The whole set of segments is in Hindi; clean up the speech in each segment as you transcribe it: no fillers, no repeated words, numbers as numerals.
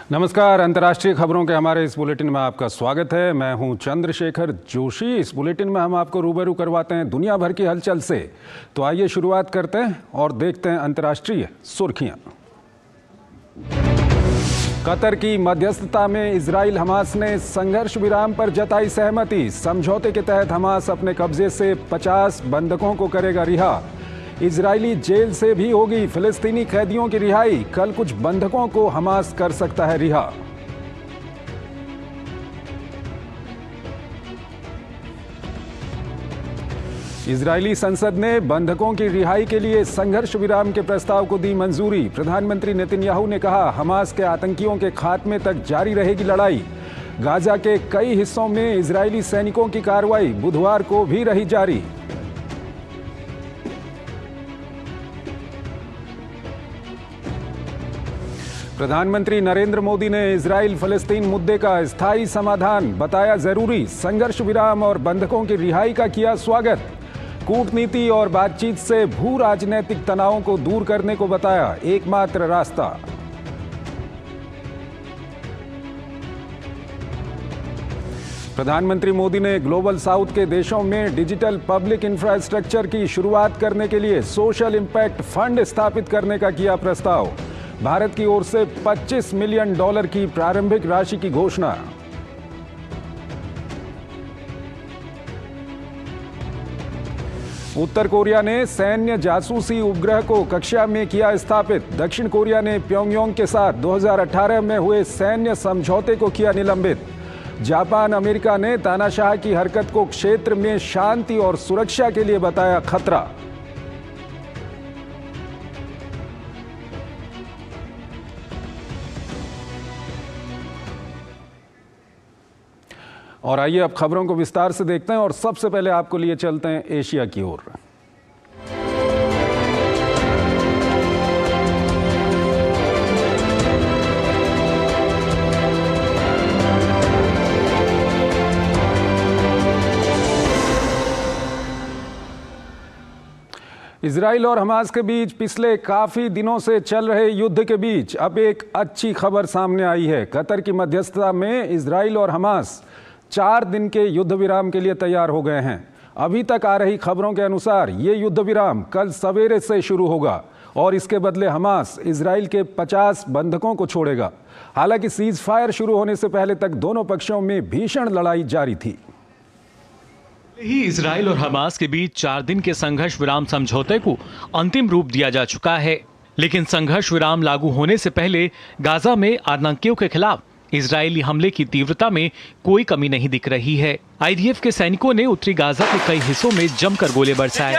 नमस्कार। अंतर्राष्ट्रीय खबरों के हमारे इस बुलेटिन में आपका स्वागत है। मैं हूं चंद्रशेखर जोशी। इस बुलेटिन में हम आपको रूबरू करवाते हैं दुनिया भर की हलचल से। तो आइए शुरुआत करते हैं और देखते हैं अंतर्राष्ट्रीय सुर्खियां। कतर की मध्यस्थता में इजराइल हमास ने संघर्ष विराम पर जताई सहमति। समझौते के तहत हमास अपने कब्जे से 50 बंधकों को करेगा रिहा। इजरायली जेल से भी होगी फिलिस्तीनी कैदियों की रिहाई। कल कुछ बंधकों को हमास कर सकता है रिहा। इजरायली संसद ने बंधकों की रिहाई के लिए संघर्ष विराम के प्रस्ताव को दी मंजूरी। प्रधानमंत्री नेतन्याहू ने कहा, हमास के आतंकियों के खात्मे तक जारी रहेगी लड़ाई। गाजा के कई हिस्सों में इजरायली सैनिकों की कार्रवाई बुधवार को भी रही जारी। प्रधानमंत्री नरेंद्र मोदी ने इजराइल फलस्तीन मुद्दे का स्थायी समाधान बताया जरूरी। संघर्ष विराम और बंधकों की रिहाई का किया स्वागत। कूटनीति और बातचीत से भू राजनीतिक तनावों को दूर करने को बताया एकमात्र रास्ता। प्रधानमंत्री मोदी ने ग्लोबल साउथ के देशों में डिजिटल पब्लिक इंफ्रास्ट्रक्चर की शुरुआत करने के लिए सोशल इंपैक्ट फंड स्थापित करने का किया प्रस्ताव। भारत की ओर से $25 मिलियन की प्रारंभिक राशि की घोषणा। उत्तर कोरिया ने सैन्य जासूसी उपग्रह को कक्षा में किया स्थापित। दक्षिण कोरिया ने प्योंगयांग के साथ 2018 में हुए सैन्य समझौते को किया निलंबित। जापान अमेरिका ने तानाशाह की हरकत को क्षेत्र में शांति और सुरक्षा के लिए बताया खतरा। और आइए अब खबरों को विस्तार से देखते हैं और सबसे पहले आपको लिए चलते हैं एशिया की ओर। इजराइल और हमास के बीच पिछले काफी दिनों से चल रहे युद्ध के बीच अब एक अच्छी खबर सामने आई है। कतर की मध्यस्थता में इजराइल और हमास 4 दिन के युद्ध विराम के लिए तैयार हो गए हैं। अभी तक आ रही खबरों के अनुसार ये युद्ध विराम कल सवेरे से शुरू होगा और इसके बदले हमास इजराइल के 50 बंधकों को छोड़ेगा। हालांकि सीज फायर शुरू होने से पहले तक दोनों पक्षों में भीषण लड़ाई जारी थी। ही इजराइल और हमास के बीच 4 दिन के संघर्ष विराम समझौते को अंतिम रूप दिया जा चुका है, लेकिन संघर्ष विराम लागू होने से पहले गाजा में आतंकियों के खिलाफ इजरायली हमले की तीव्रता में कोई कमी नहीं दिख रही है। आईडीएफ के सैनिकों ने उत्तरी गाजा के कई हिस्सों में जमकर गोले बरसाए।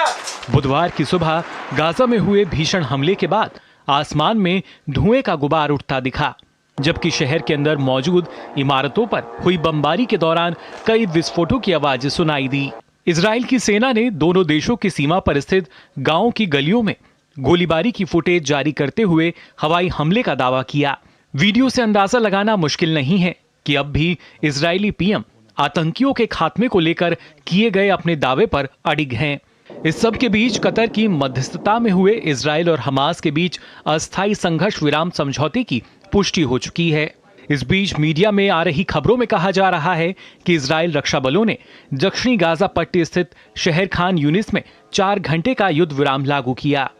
बुधवार की सुबह गाजा में हुए भीषण हमले के बाद आसमान में धुएं का गुबार उठता दिखा, जबकि शहर के अंदर मौजूद इमारतों पर हुई बमबारी के दौरान कई विस्फोटों की आवाज सुनाई दी। इजराइल की सेना ने दोनों देशों की सीमा पर स्थित गांवों की गलियों में गोलीबारी की फुटेज जारी करते हुए हवाई हमले का दावा किया। वीडियो से अंदाजा लगाना मुश्किल नहीं है कि अब भी इजरायली पीएम आतंकियों के खात्मे को लेकर किए गए अपने दावे पर अडिग हैं। इस सब के बीच कतर की मध्यस्थता में हुए इजराइल और हमास के बीच अस्थायी संघर्ष विराम समझौते की पुष्टि हो चुकी है। इस बीच मीडिया में आ रही खबरों में कहा जा रहा है कि इजराइल रक्षा बलों ने दक्षिणी गाजा पट्टी स्थित शहर खान यूनिस में 4 घंटे का युद्ध विराम लागू किया।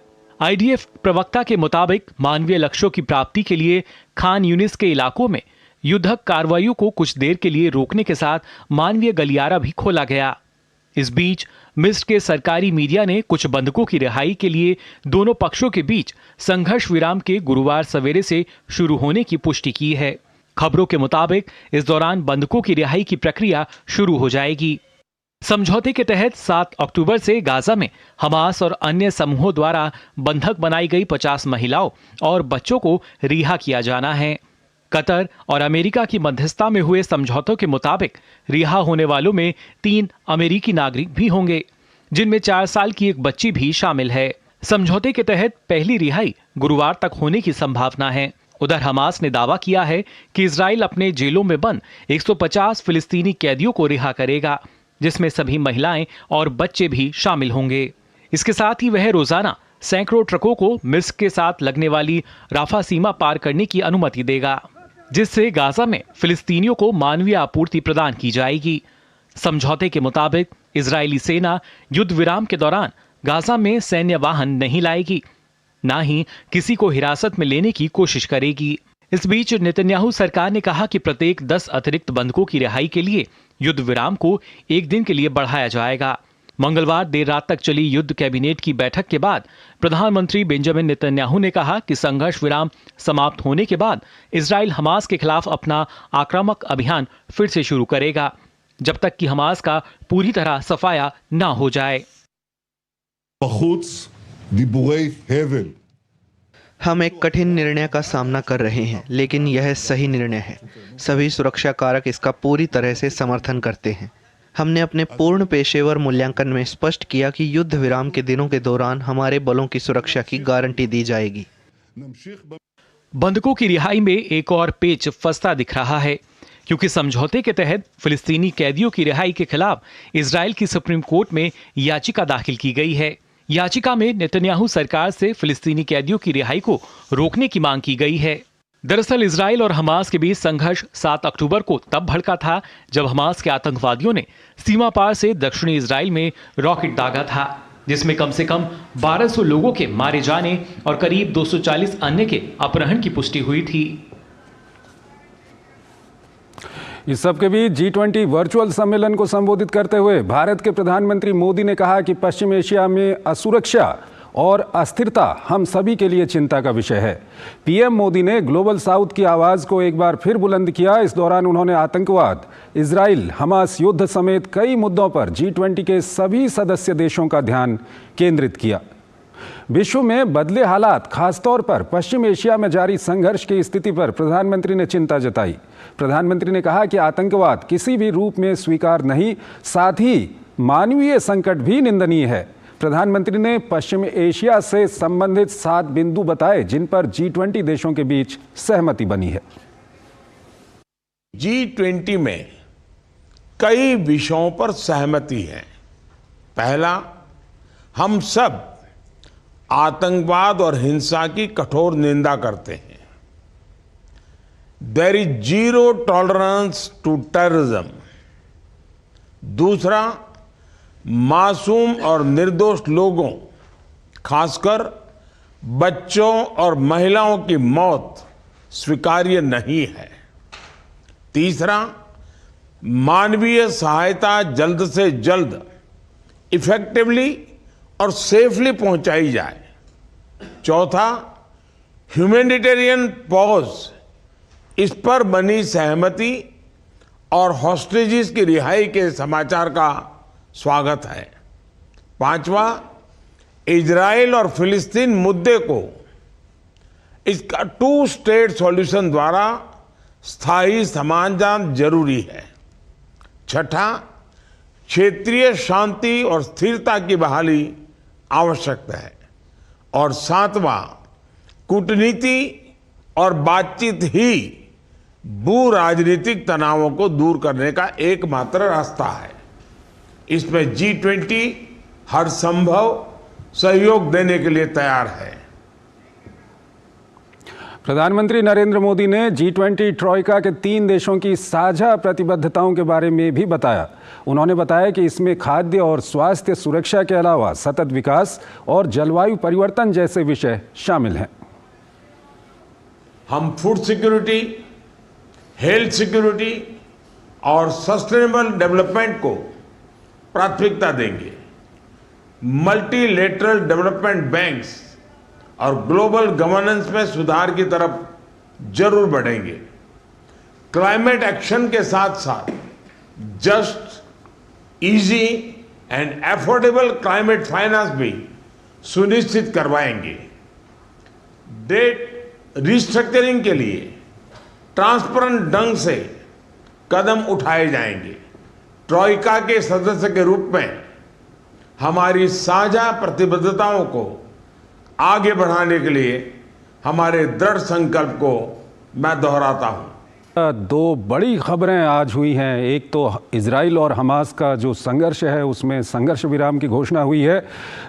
आईडीएफ प्रवक्ता के मुताबिक मानवीय लक्ष्यों की प्राप्ति के लिए खान यूनिस के इलाकों में युद्धक कार्रवाइयों को कुछ देर के लिए रोकने के साथ मानवीय गलियारा भी खोला गया। इस बीच मिस्र के सरकारी मीडिया ने कुछ बंधकों की रिहाई के लिए दोनों पक्षों के बीच संघर्ष विराम के गुरुवार सवेरे से शुरू होने की पुष्टि की है। खबरों के मुताबिक इस दौरान बंधकों की रिहाई की प्रक्रिया शुरू हो जाएगी। समझौते के तहत 7 अक्टूबर से गाजा में हमास और अन्य समूहों द्वारा बंधक बनाई गई 50 महिलाओं और बच्चों को रिहा किया जाना है। कतर और अमेरिका की मध्यस्थता में हुए समझौतों के मुताबिक रिहा होने वालों में 3 अमेरिकी नागरिक भी होंगे, जिनमें 4 साल की एक बच्ची भी शामिल है। समझौते के तहत पहली रिहाई गुरुवार तक होने की संभावना है। उधर हमास ने दावा किया है कि इजराइल अपने जेलों में बंद 150 फिलिस्तीनी कैदियों को रिहा करेगा, जिसमें सभी महिलाएं और बच्चे भी शामिल होंगे। इसके साथ ही वह रोजाना सैकड़ों ट्रकों को मिस्र के साथ लगने वाली राफा सीमा पार करने की अनुमति देगा। जिससे गाजा में फिलिस्तीनियों को मानवीय आपूर्ति प्रदान की जाएगी। समझौते के मुताबिक इजरायली सेना युद्ध विराम के दौरान गाजा में सैन्य वाहन नहीं लाएगी, ना ही किसी को हिरासत में लेने की कोशिश करेगी। इस बीच नेतन्याहू सरकार ने कहा कि प्रत्येक 10 अतिरिक्त बंधकों की रिहाई के लिए युद्ध विराम को एक दिन के लिए बढ़ाया जाएगा। मंगलवार देर रात तक चली युद्ध कैबिनेट की बैठक के बाद प्रधानमंत्री बेंजामिन नेतन्याहू ने कहा कि संघर्ष विराम समाप्त होने के बाद इजराइल हमास के खिलाफ अपना आक्रामक अभियान फिर से शुरू करेगा, जब तक कि हमास का पूरी तरह सफाया ना हो जाए। हम एक कठिन निर्णय का सामना कर रहे हैं, लेकिन यह सही निर्णय है। सभी सुरक्षा कारक इसका पूरी तरह से समर्थन करते हैं। हमने अपने पूर्ण पेशेवर मूल्यांकन में स्पष्ट किया कि युद्ध विराम के दिनों के दौरान हमारे बलों की सुरक्षा की गारंटी दी जाएगी। बंधकों की रिहाई में एक और पेच फंसता दिख रहा है, क्योंकि समझौते के तहत फिलिस्तीनी कैदियों की रिहाई के खिलाफ इजराइल की सुप्रीम कोर्ट में याचिका दाखिल की गई है। याचिका में नेतन्याहू सरकार से फिलिस्तीनी कैदियों की रिहाई को रोकने की मांग की गई है। दरअसल इजराइल और हमास के बीच संघर्ष 7 अक्टूबर को तब भड़का था जब हमास के आतंकवादियों ने सीमा पार से दक्षिणी इजराइल में रॉकेट दागा था, जिसमें कम से कम 1200 लोगों के मारे जाने और करीब 240 अन्य के अपहरण की पुष्टि हुई थी। इस सबके बीच G20 वर्चुअल सम्मेलन को संबोधित करते हुए भारत के प्रधानमंत्री मोदी ने कहा कि पश्चिम एशिया में असुरक्षा और अस्थिरता हम सभी के लिए चिंता का विषय है। पीएम मोदी ने ग्लोबल साउथ की आवाज को एक बार फिर बुलंद किया। इस दौरान उन्होंने आतंकवाद, इजराइल हमास युद्ध समेत कई मुद्दों पर G20 के सभी सदस्य देशों का ध्यान केंद्रित किया। विश्व में बदले हालात, खासतौर पर पश्चिम एशिया में जारी संघर्ष की स्थिति पर प्रधानमंत्री ने चिंता जताई। प्रधानमंत्री ने कहा कि आतंकवाद किसी भी रूप में स्वीकार नहीं, साथ ही मानवीय संकट भी निंदनीय है। प्रधानमंत्री ने पश्चिम एशिया से संबंधित 7 बिंदु बताए जिन पर G20 देशों के बीच सहमति बनी है। G20 में कई विषयों पर सहमति है। पहला, हम सब आतंकवाद और हिंसा की कठोर निंदा करते हैं। There is zero tolerance to terrorism. दूसरा, मासूम और निर्दोष लोगों, खासकर बच्चों और महिलाओं की मौत स्वीकार्य नहीं है। तीसरा, मानवीय सहायता जल्द से जल्द इफेक्टिवली और सेफली पहुंचाई जाए। चौथा, ह्यूमैनिटेरियन पॉज, इस पर बनी सहमति और हॉस्टेजेस की रिहाई के समाचार का स्वागत है। पांचवा, इजराइल और फिलिस्तीन मुद्दे को इसका 2 स्टेट सॉल्यूशन द्वारा स्थायी समाधान जरूरी है। छठा, क्षेत्रीय शांति और स्थिरता की बहाली आवश्यक है। और सातवां, कूटनीति और बातचीत ही भू राजनीतिक तनावों को दूर करने का एकमात्र रास्ता है। इसमें G20 हर संभव सहयोग देने के लिए तैयार है। प्रधानमंत्री नरेंद्र मोदी ने G20 ट्रॉइका के 3 देशों की साझा प्रतिबद्धताओं के बारे में भी बताया। उन्होंने बताया कि इसमें खाद्य और स्वास्थ्य सुरक्षा के अलावा सतत विकास और जलवायु परिवर्तन जैसे विषय शामिल हैं। हम फूड सिक्योरिटी, हेल्थ सिक्योरिटी और सस्टेनेबल डेवलपमेंट को प्राथमिकता देंगे। मल्टीलेटरल डेवलपमेंट बैंक्स और ग्लोबल गवर्नेंस में सुधार की तरफ जरूर बढ़ेंगे। क्लाइमेट एक्शन के साथ साथ just, easy and affordable climate finance भी सुनिश्चित करवाएंगे। डेट रिस्ट्रक्चरिंग के लिए ट्रांसपेरेंट ढंग से कदम उठाए जाएंगे। ट्रॉइका के सदस्य के रूप में हमारी साझा प्रतिबद्धताओं को आगे बढ़ाने के लिए हमारे दृढ़ संकल्प को मैं दोहराता हूं। दो बड़ी खबरें आज हुई हैं। एक तो इजराइल और हमास का जो संघर्ष है उसमें संघर्ष विराम की घोषणा हुई है।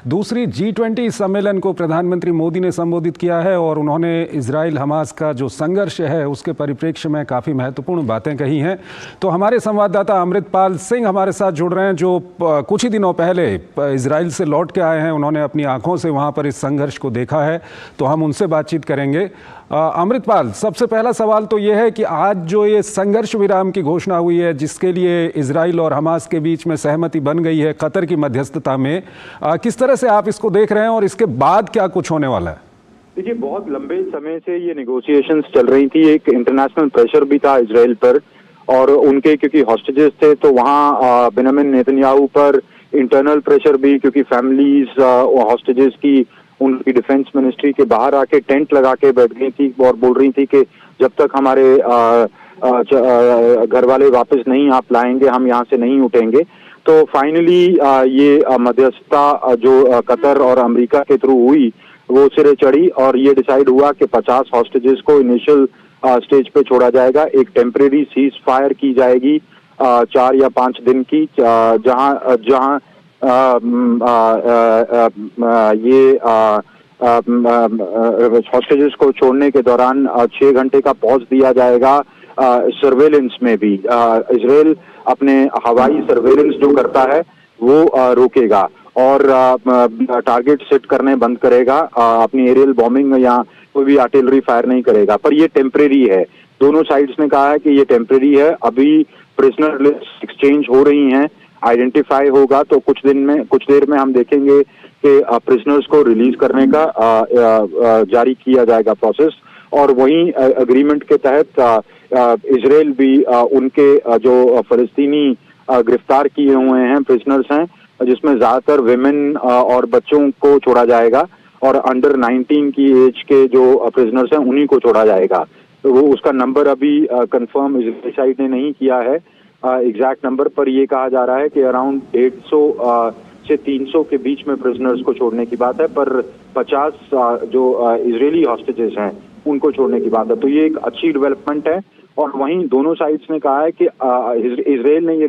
दूसरी G20 सम्मेलन को प्रधानमंत्री मोदी ने संबोधित किया है और उन्होंने इजराइल हमास का जो संघर्ष है उसके परिप्रेक्ष्य में काफ़ी महत्वपूर्ण बातें कही हैं। तो हमारे संवाददाता अमृतपाल सिंह हमारे साथ जुड़ रहे हैं जो कुछ ही दिनों पहले इजराइल से लौट के आए हैं। उन्होंने अपनी आंखों से वहाँ पर इस संघर्ष को देखा है, तो हम उनसे बातचीत करेंगे। अमृतपाल, सबसे पहला सवाल तो ये है कि आज जो ये संघर्ष विराम की घोषणा हुई है जिसके लिए इजराइल और हमास के बीच में सहमति बन गई है कतर की मध्यस्थता में, किस तरह से आप इसको देख रहे हैं और इसके बाद क्या कुछ होने वाला है? देखिए, बहुत लंबे समय से ये नेगोशिएशंस चल रही थी। एक इंटरनेशनल प्रेशर भी था इजराइल पर और उनके, क्योंकि हॉस्टेजेस थे तो वहाँ बेंजामिन नेतन्याहू पर इंटरनल प्रेशर भी, क्योंकि फैमिलीज हॉस्टेजेस की उनकी डिफेंस मिनिस्ट्री के बाहर आके टेंट लगा के बैठ गई थी और बोल रही थी कि जब तक हमारे घर वाले वापस नहीं आप लाएंगे हम यहाँ से नहीं उठेंगे। तो फाइनली ये मध्यस्थता जो कतर और अमेरिका के थ्रू हुई वो सिरे चढ़ी और ये डिसाइड हुआ कि 50 हॉस्टेजेस को इनिशियल स्टेज पे छोड़ा जाएगा। एक टेम्परेरी सीज फायर की जाएगी 4 या 5 दिन की, जहां ये हॉस्टेजेस को छोड़ने के दौरान 6 घंटे का पॉज दिया जाएगा। सर्वेलेंस में भी इजराइल अपने हवाई सर्वेलेंस जो करता है वो रोकेगा और टारगेट सेट करने बंद करेगा। अपनी एरियल बॉम्बिंग या कोई भी आर्टिलरी फायर नहीं करेगा। पर ये टेम्परेरी है। दोनों साइड्स ने कहा है कि ये टेम्परेरी है। अभी प्रिजनर लिस्ट एक्सचेंज हो रही हैं, आइडेंटिफाई होगा तो कुछ देर में हम देखेंगे कि प्रिजनर्स को रिलीज करने का जारी किया जाएगा प्रोसेस। और वहीं एग्रीमेंट के तहत इजराइल भी उनके जो फलस्तीनी गिरफ्तार किए हुए हैं प्रिजनर्स हैं, जिसमें ज्यादातर विमेन और बच्चों को छोड़ा जाएगा और अंडर 19 की एज के जो प्रिजनर्स हैं उन्हीं को छोड़ा जाएगा। तो वो उसका नंबर अभी कंफर्म इजराइल साइड ने नहीं किया है एग्जैक्ट नंबर, पर ये कहा जा रहा है कि अराउंड 150 से 300 के बीच में प्रिजनर्स को छोड़ने की बात है, पर 50 जो इजरायली हॉस्टेजेस हैं उनको छोड़ने की बात है। तो ये एक अच्छी डेवलपमेंट है। और वहीं दोनों साइड्स ने कहा है कि इजराइल ने ये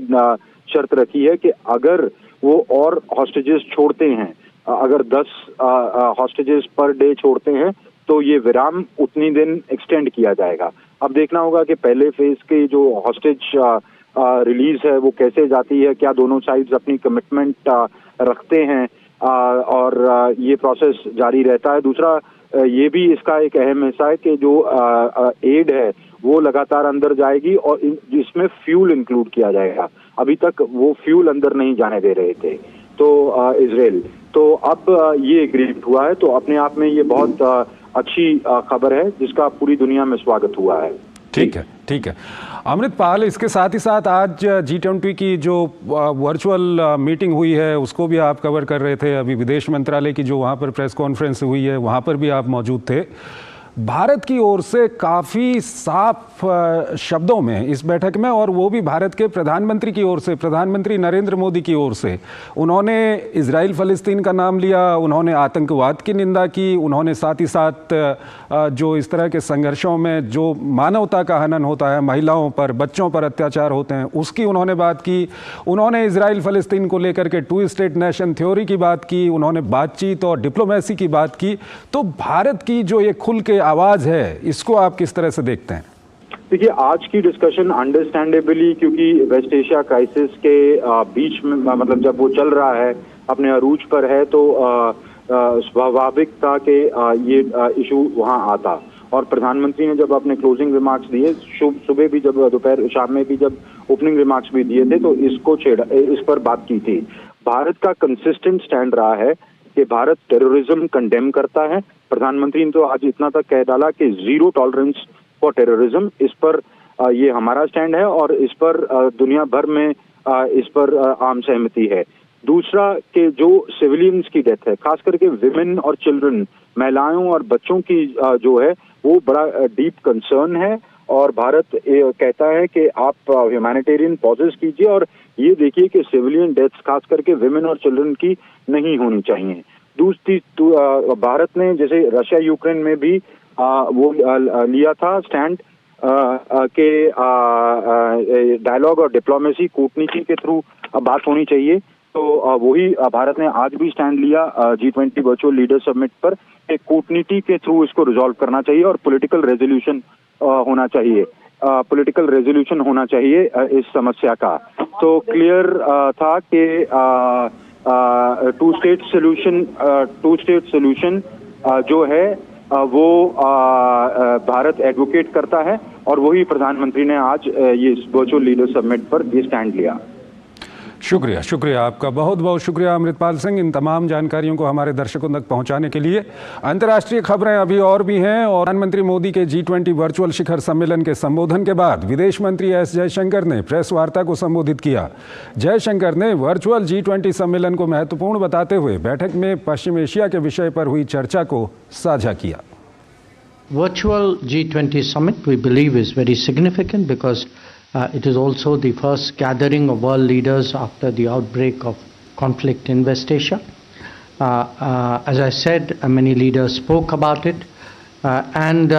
शर्त रखी है कि अगर वो और हॉस्टेजेस छोड़ते हैं, अगर 10 हॉस्टेजेस पर डे छोड़ते हैं तो ये विराम उतनी दिन एक्सटेंड किया जाएगा। अब देखना होगा कि पहले फेज के जो हॉस्टेज रिलीज है वो कैसे जाती है, क्या दोनों साइड्स अपनी कमिटमेंट रखते हैं और ये प्रोसेस जारी रहता है। दूसरा ये भी इसका एक अहम हिस्सा है कि जो एड है वो लगातार अंदर जाएगी और इसमें फ्यूल इंक्लूड किया जाएगा। अभी तक वो फ्यूल अंदर नहीं जाने दे रहे थे तो इजराइल, तो अब ये एग्रीमेंट हुआ है। तो अपने आप में ये बहुत अच्छी खबर है जिसका पूरी दुनिया में स्वागत हुआ है। ठीक है, ठीक है अमृतपाल, इसके साथ ही साथ आज G20 की जो वर्चुअल मीटिंग हुई है उसको भी आप कवर कर रहे थे। अभी विदेश मंत्रालय की जो वहाँ पर प्रेस कॉन्फ्रेंस हुई है वहाँ पर भी आप मौजूद थे। भारत की ओर से काफ़ी साफ शब्दों में इस बैठक में, और वो भी भारत के प्रधानमंत्री की ओर से, प्रधानमंत्री नरेंद्र मोदी की ओर से, उन्होंने इजराइल फ़लस्तीन का नाम लिया, उन्होंने आतंकवाद की निंदा की, उन्होंने साथ ही साथ जो इस तरह के संघर्षों में जो मानवता का हनन होता है, महिलाओं पर, बच्चों पर अत्याचार होते हैं, उसकी उन्होंने बात की। उन्होंने इजराइल फ़लस्तीन को लेकर के 2 स्टेट नेशन थ्योरी की बात की, उन्होंने बातचीत और डिप्लोमेसी की बात की। तो भारत की जो ये खुल के आवाज है इसको आप किस तरह से देखते हैं? देखिए, आज की डिस्कशन अंडरस्टैंडेबली, क्योंकि वेस्ट एशिया क्राइसिस के बीच में, मतलब जब वो चल रहा है, अपने अरूज पर है, तो स्वाभाविक था कि ये इशू वहां आता। और प्रधानमंत्री ने जब अपने क्लोजिंग रिमार्क्स दिए, सुबह भी जब, दोपहर शाम में भी जब ओपनिंग रिमार्क्स भी दिए थे, तो इस पर बात की थी। भारत का कंसिस्टेंट स्टैंड रहा है कि भारत टेररिज्म कंडेम करता है। प्रधानमंत्री ने तो आज इतना तक कह डाला कि 0 टॉलरेंस फॉर टेररिज्म, इस पर ये हमारा स्टैंड है और इस पर दुनिया भर में इस पर आम सहमति है। दूसरा कि जो सिविलियंस की डेथ है, खास करके विमेन और चिल्ड्रन, महिलाओं और बच्चों की जो है वो बड़ा डीप कंसर्न है और भारत कहता है कि आप ह्यूमैनिटेरियन पॉजेस कीजिए और ये देखिए कि सिविलियन डेथ्स खास करके विमेन और चिल्ड्रन की नहीं होनी चाहिए। दूसरी भारत ने जैसे रशिया यूक्रेन में भी वो लिया था स्टैंड के डायलॉग और डिप्लोमेसी, कूटनीति के थ्रू बात होनी चाहिए। तो वही भारत ने आज भी स्टैंड लिया G20 वर्चुअल लीडर समिट पर, एक कूटनीति के थ्रू इसको रिजॉल्व करना चाहिए और पॉलिटिकल रेजोल्यूशन होना चाहिए, पॉलिटिकल रेजोल्यूशन होना चाहिए इस समस्या का। तो क्लियर था कि टू स्टेट सोल्यूशन जो है वो भारत एडवोकेट करता है और वही प्रधानमंत्री ने आज ये वर्चुअल लीडर समिट पर ये स्टैंड लिया। शुक्रिया आपका, बहुत बहुत शुक्रिया अमृतपाल सिंह, इन तमाम जानकारियों को हमारे दर्शकों तक पहुंचाने के लिए। अंतर्राष्ट्रीय खबरें अभी और भी हैं और प्रधानमंत्री मोदी के G20 वर्चुअल शिखर सम्मेलन के संबोधन के बाद विदेश मंत्री एस जयशंकर ने प्रेस वार्ता को संबोधित किया। जयशंकर ने वर्चुअल G20 सम्मेलन को महत्वपूर्ण बताते हुए बैठक में पश्चिम एशिया के विषय पर हुई चर्चा को साझा किया। Virtual G20 summit we believe is very significant because it is also the first gathering of world leaders after the outbreak of conflict in West Asia. As I said, many leaders spoke about it, and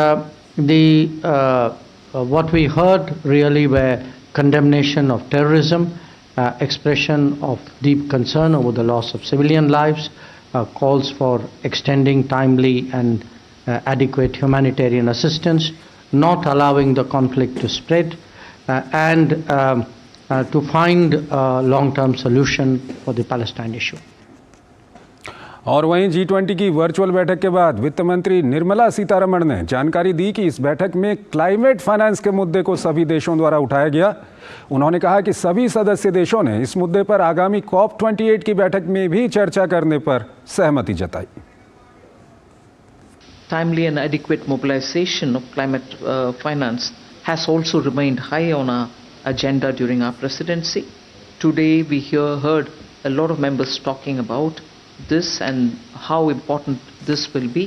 what we heard really were condemnation of terrorism, expression of deep concern over the loss of civilian lives, calls for extending timely and adequate humanitarian assistance, not allowing the conflict to spread, and to find a long-term solution for the Palestine issue. और वहीं G20 की वर्चुअल बैठक के बाद वित्त मंत्री निर्मला सीतारमण ने जानकारी दी कि इस बैठक में क्लाइमेट फाइनेंस के मुद्दे को सभी देशों द्वारा उठाया गया। उन्होंने कहा कि सभी सदस्य देशों ने इस मुद्दे पर आगामी COP28 की बैठक में भी चर्चा करने पर सहमति जताई। Timely and adequate mobilization of climate finance has also remained high on our agenda during our presidency. Today we heard a lot of members talking about this and how important this will be.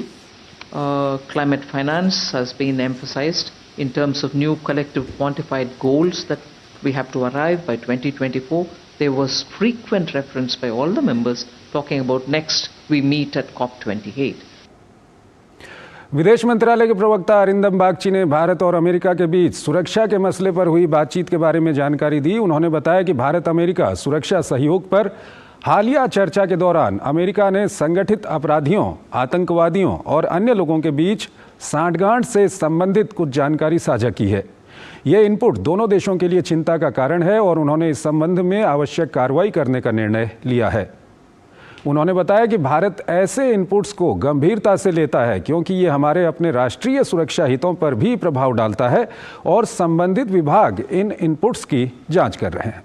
Climate finance has been emphasized in terms of new collective quantified goals that we have to arrive by 2024. There was frequent reference by all the members talking about next we meet at COP28. विदेश मंत्रालय के प्रवक्ता अरिंदम बागची ने भारत और अमेरिका के बीच सुरक्षा के मसले पर हुई बातचीत के बारे में जानकारी दी। उन्होंने बताया कि भारत अमेरिका सुरक्षा सहयोग पर हालिया चर्चा के दौरान अमेरिका ने संगठित अपराधियों, आतंकवादियों और अन्य लोगों के बीच सांठगांठ से संबंधित कुछ जानकारी साझा की है। ये इनपुट दोनों देशों के लिए चिंता का कारण है और उन्होंने इस संबंध में आवश्यक कार्रवाई करने का निर्णय लिया है। उन्होंने बताया कि भारत ऐसे इनपुट्स को गंभीरता से लेता है क्योंकि ये हमारे अपने राष्ट्रीय सुरक्षा हितों पर भी प्रभाव डालता है और संबंधित विभाग इन इनपुट्स की जांच कर रहे हैं।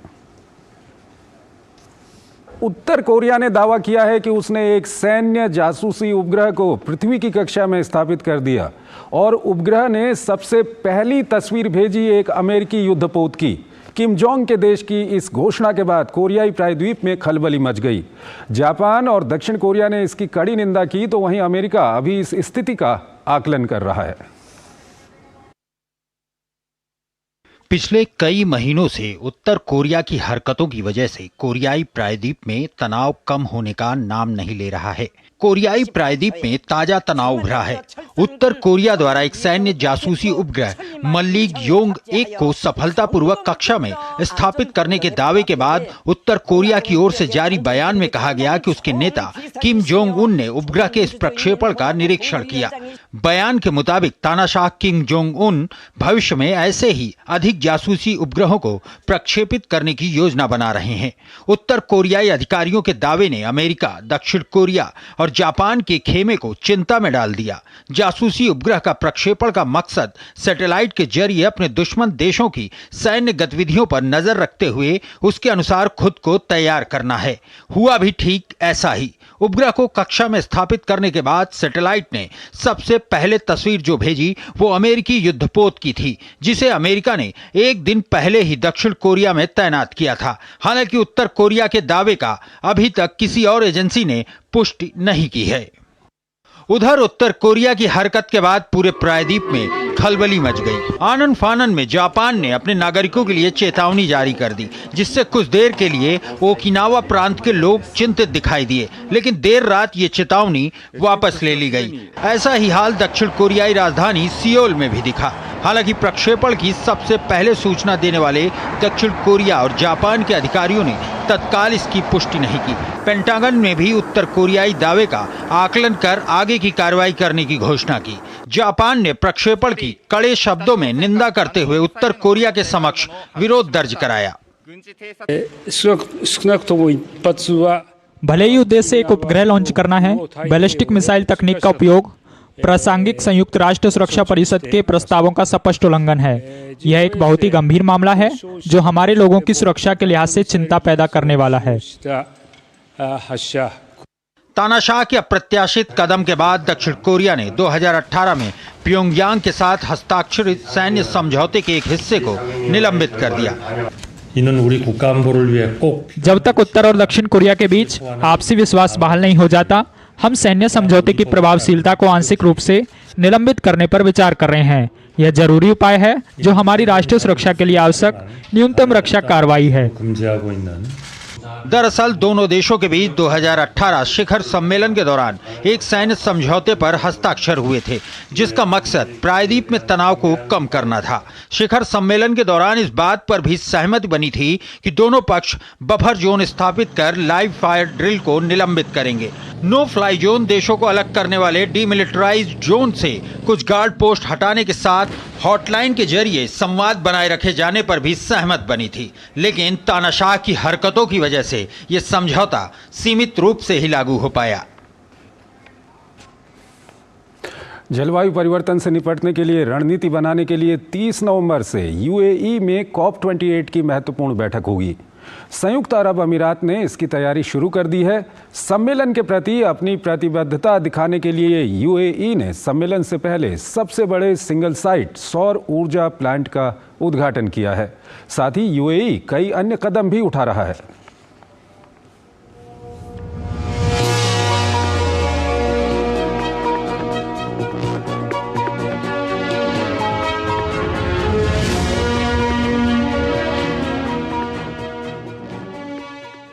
उत्तर कोरिया ने दावा किया है कि उसने एक सैन्य जासूसी उपग्रह को पृथ्वी की कक्षा में स्थापित कर दिया और उपग्रह ने सबसे पहली तस्वीर भेजी एक अमेरिकी युद्धपोत की। किम जोंग के देश की इस घोषणा के बाद कोरियाई प्रायद्वीप में खलबली मच गई। जापान और दक्षिण कोरिया ने इसकी कड़ी निंदा की, तो वहीं अमेरिका अभी इस स्थिति का आकलन कर रहा है। पिछले कई महीनों से उत्तर कोरिया की हरकतों की वजह से कोरियाई प्रायद्वीप में तनाव कम होने का नाम नहीं ले रहा है। कोरियाई प्रायद्वीप में ताजा तनाव उभरा है। उत्तर कोरिया द्वारा एक सैन्य जासूसी उपग्रह मल्लिक योंग 1 को सफलतापूर्वक कक्षा में स्थापित करने के दावे के बाद उत्तर कोरिया की ओर से जारी बयान में कहा गया कि उसके नेता किम जोंग उन ने उपग्रह के इस प्रक्षेपण का निरीक्षण किया। बयान के मुताबिक तानाशाह किम जोंग उन भविष्य में ऐसे ही अधिक जासूसी उपग्रहों को प्रक्षेपित करने की योजना बना रहे हैं। उत्तर कोरियाई अधिकारियों के दावे ने अमेरिका, दक्षिण कोरिया और जापान के खेमे को चिंता में डाल दिया। जासूसी उपग्रह का प्रक्षेपण का मकसद सैटेलाइट के जरिए अपने दुश्मन देशों की सैन्य गतिविधियों पर नजर रखते हुए उसके अनुसार खुद को तैयार करना है। हुआ भी ठीक ऐसा ही। उपग्रह को कक्षा में स्थापित करने के बाद सैटेलाइट ने सबसे पहले तस्वीर जो भेजी वो अमेरिकी युद्धपोत की थी, जिसे अमेरिका ने एक दिन पहले ही दक्षिण कोरिया में तैनात किया था। हालांकि उत्तर कोरिया के दावे का अभी तक किसी और एजेंसी ने पुष्टि नहीं की है। उधर उत्तर कोरिया की हरकत के बाद पूरे प्रायद्वीप में खलबली मच गई। आनन फानन में जापान ने अपने नागरिकों के लिए चेतावनी जारी कर दी, जिससे कुछ देर के लिए ओकिनावा प्रांत के लोग चिंतित दिखाई दिए, लेकिन देर रात ये चेतावनी वापस ले ली गई। ऐसा ही हाल दक्षिण कोरियाई राजधानी सियोल में भी दिखा। हालांकि प्रक्षेपण की सबसे पहले सूचना देने वाले दक्षिण कोरिया और जापान के अधिकारियों ने तत्काल इसकी पुष्टि नहीं की। पेंटागन ने भी उत्तर कोरियाई दावे का आकलन कर आगे की कार्रवाई करने की घोषणा की। जापान ने प्रक्षेपण की कड़े शब्दों में निंदा करते हुए उत्तर कोरिया के समक्ष विरोध दर्ज कराया। भले ही उद्देश्य एक उपग्रह लॉन्च करना है, बैलिस्टिक मिसाइल तकनीक का उपयोग प्रासंगिक संयुक्त राष्ट्र सुरक्षा परिषद के प्रस्तावों का स्पष्ट उल्लंघन है। यह एक बहुत ही गंभीर मामला है जो हमारे लोगों की सुरक्षा के लिहाज से चिंता पैदा करने वाला है। तानाशाह के अप्रत्याशित कदम के बाद दक्षिण कोरिया ने 2018 में प्योंगयांग के साथ हस्ताक्षरित सैन्य समझौते के एक हिस्से को निलंबित कर दिया। जब तक उत्तर और दक्षिण कोरिया के बीच आपसी विश्वास बहाल नहीं हो जाता, हम सैन्य समझौते की प्रभावशीलता को आंशिक रूप से निलंबित करने पर विचार कर रहे हैं। यह जरूरी उपाय है जो हमारी राष्ट्रीय सुरक्षा के लिए आवश्यक न्यूनतम रक्षा कार्रवाई है। दरअसल दोनों देशों के बीच 2018 शिखर सम्मेलन के दौरान एक सैन्य समझौते पर हस्ताक्षर हुए थे, जिसका मकसद प्रायद्वीप में तनाव को कम करना था। शिखर सम्मेलन के दौरान इस बात पर भी सहमति बनी थी कि दोनों पक्ष बफर जोन स्थापित कर लाइव फायर ड्रिल को निलंबित करेंगे। नो फ्लाई जोन देशों को अलग करने वाले डीमिलिटराइज्ड जोन से कुछ गार्ड पोस्ट हटाने के साथ हॉटलाइन के जरिए संवाद बनाए रखे जाने पर भी सहमत बनी थी, लेकिन तानाशाह की हरकतों की वजह से यह समझौता सीमित रूप से ही लागू हो पाया। जलवायु परिवर्तन से निपटने के लिए रणनीति बनाने के लिए 30 नवंबर से यूएई में COP28 की महत्वपूर्ण बैठक होगी। संयुक्त अरब अमीरात ने इसकी तैयारी शुरू कर दी है। सम्मेलन के प्रति अपनी प्रतिबद्धता दिखाने के लिए यूएई ने सम्मेलन से पहले सबसे बड़े सिंगल साइट सौर ऊर्जा प्लांट का उद्घाटन किया है। साथ ही यूएई कई अन्य कदम भी उठा रहा है।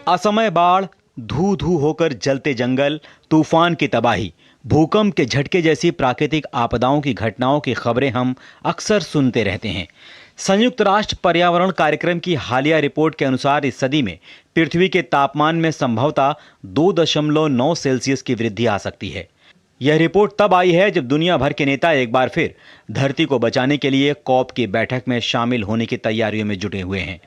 असमय बाढ़, धू धू होकर जलते जंगल, तूफान की तबाही, भूकंप के झटके जैसी प्राकृतिक आपदाओं की घटनाओं की खबरें हम अक्सर सुनते रहते हैं। संयुक्त राष्ट्र पर्यावरण कार्यक्रम की हालिया रिपोर्ट के अनुसार इस सदी में पृथ्वी के तापमान में संभवतः 2.9 सेल्सियस की वृद्धि आ सकती है। यह रिपोर्ट तब आई है जब दुनिया भर के नेता एक बार फिर धरती को बचाने के लिए COP की बैठक में शामिल होने की तैयारियों में जुटे हुए हैं।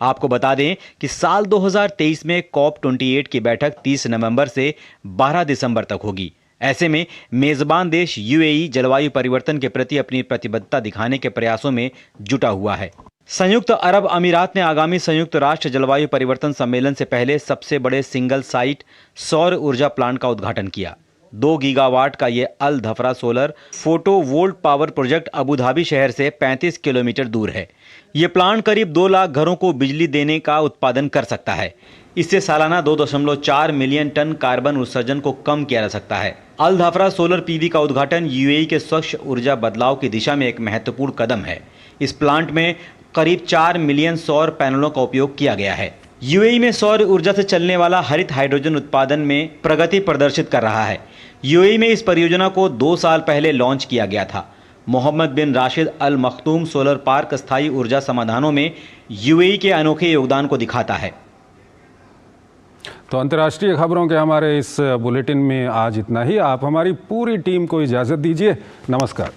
आपको बता दें कि साल 2023 में COP28 की बैठक 30 नवंबर से 12 दिसंबर तक होगी। ऐसे में मेजबान देश यूएई जलवायु परिवर्तन के प्रति अपनी प्रतिबद्धता दिखाने के प्रयासों में जुटा हुआ है। संयुक्त अरब अमीरात ने आगामी संयुक्त राष्ट्र जलवायु परिवर्तन सम्मेलन से पहले सबसे बड़े सिंगल साइट सौर ऊर्जा प्लांट का उद्घाटन किया। 2 गीगावाट का ये Al Dhafra solar photovoltaic power project Abu Dhabi शहर से 35 किलोमीटर दूर है। ये प्लांट करीब 2 लाख घरों को बिजली देने का उत्पादन कर सकता है। इससे सालाना 2.4 मिलियन टन कार्बन उत्सर्जन को कम किया जा सकता है। अल धफरा सोलर पीवी का उद्घाटन यूएई के स्वच्छ ऊर्जा बदलाव की दिशा में एक महत्वपूर्ण कदम है। इस प्लांट में करीब 4 मिलियन सौर पैनलों का उपयोग किया गया है। यूएई में सौर ऊर्जा से चलने वाला हरित हाइड्रोजन उत्पादन में प्रगति प्रदर्शित कर रहा है। यूएई में इस परियोजना को 2 साल पहले लॉन्च किया गया था। मोहम्मद बिन राशिद अल मखतूम सोलर पार्क स्थायी ऊर्जा समाधानों में यूएई के अनोखे योगदान को दिखाता है। तो अंतर्राष्ट्रीय खबरों के हमारे इस बुलेटिन में आज इतना ही। आप हमारी पूरी टीम को इजाज़त दीजिए। नमस्कार।